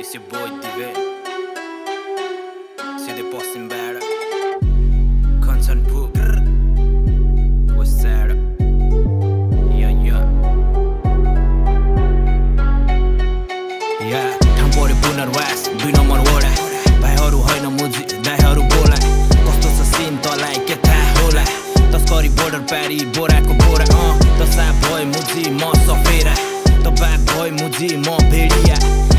It's your boy Dive. Sidhe Pasim-bada Kanchanpur. What's that? Yeah ठाउँ पर्यो पुनर्वास 2 number वडा भाइहरू होइन मुजी दाइहरू बोला कस्तो छ सिन तलाई के थाहा होला तस्करी बोर्डर पारी बोराको बोरा दशा भए मुजी म सफेरा तपाईँ भए मुजी म भेडिया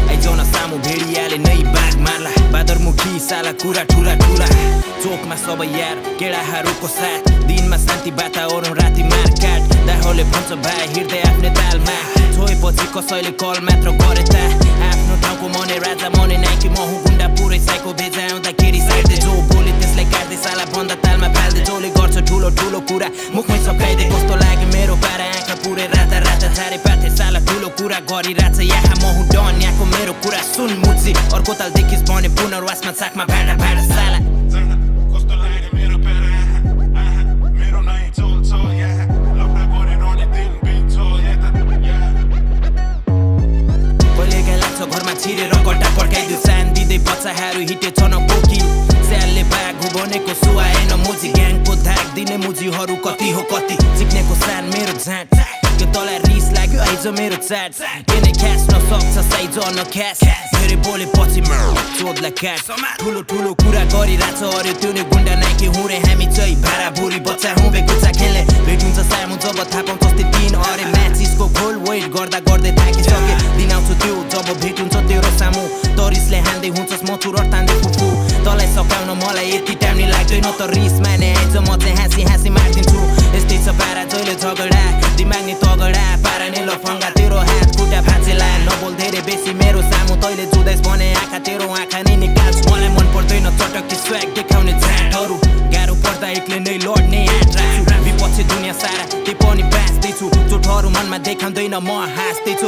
आइजन सामु भेडियाले नै बाघ मार्ला बादरमुखी साला कुरा ठुला ठुला चोकमा सबै यार केडाहरूको साथ दिनमा शान्ति वातावरण राति मारकाट दाइहरूले भन्छ भाइ हिँड्दै आफ्नै तालमा छोएपछि कसैले कल मात्र गरे ता आफ्नो ठाउँको मने राजा मने नाइकी म हुँ गुण्डा पुरै साइको भेजा आउँदाखेरि साइडले जो बोले त्यसलाई काट्दै साला बन्द तालमा फाल्दै जोले गर्छ ठुलो ठुलो कुरा मुखमै सकाइदे कस्तो लाग्यो मेरो पारा आँखा पुरै राता राता छारे पाथे साला ठुलो कुरा गरिरहेछ यहाँ म हुँ डन यहाँको मेरो कुरा सुन मुजी अर्को ताल देखिस् भने पुनर्वासमा साखमा भाडा भाडा साला घरमा छिरेर कट्टा पड्काइदियो सान दिँदै बच्चाहरू हिटे छन बोकी स्यालले बाघु बनेको सुहाएन मुजी ग्याङको धाक दिने मुजीहरू कति हो कति चिक्नेको सान मेरो झाँट यो तँलाई रिस लाग्यो आइज मेरो चाट केनै ख्यास नसक्छ साइज नख्यास धेरै बोले पछि चोदलाई काट ठुलो ठुलो कुरा गरिरहेछ अरे त्यो नै गुण्डा नाइके हुँ रे हामी चाहिँ भाडा भुरी बच्चा हुँ बे कुच्चा खेल्ने भेट हुन्छ सामु जब थाहा पाउँछ अस्ति 3 अरे म्याचिसको गोल वेट गर्दा गर्दै थाकिसके दिन आउँछु त्यो जब भेट हुन्छ तेरो सामु तरिसले हान्दै हुन्छस् म चुरट तान्दै फुफु तँलाई सकाउन मलाई यति टाइम नि लाग्दैन त रिस माने आइज म चाहिँ हाँसी हाँसी मार्दिन्छु यस्तै छ पारा जहिले झगडा दिमाग नि तगडा पारा नि लफङ्गा तेरो हात खुट्टा भाँचेला नबोल धेरै बेसी मेरो सामु तैले जुदैस भने आँखा तेरो आँखा नि निकाल्छु मलाई मन पर्दैन चटक्की स्वाग देखाउने झाँटहरू गाह्रो पर्दा एक्लै नै लड्ने आँट राख्छु विपक्षी दुनियाँ सारा त्यही पनि बाँच्दैछु चोटहरू मनमा देखाउँदैन म हाँस्दैछु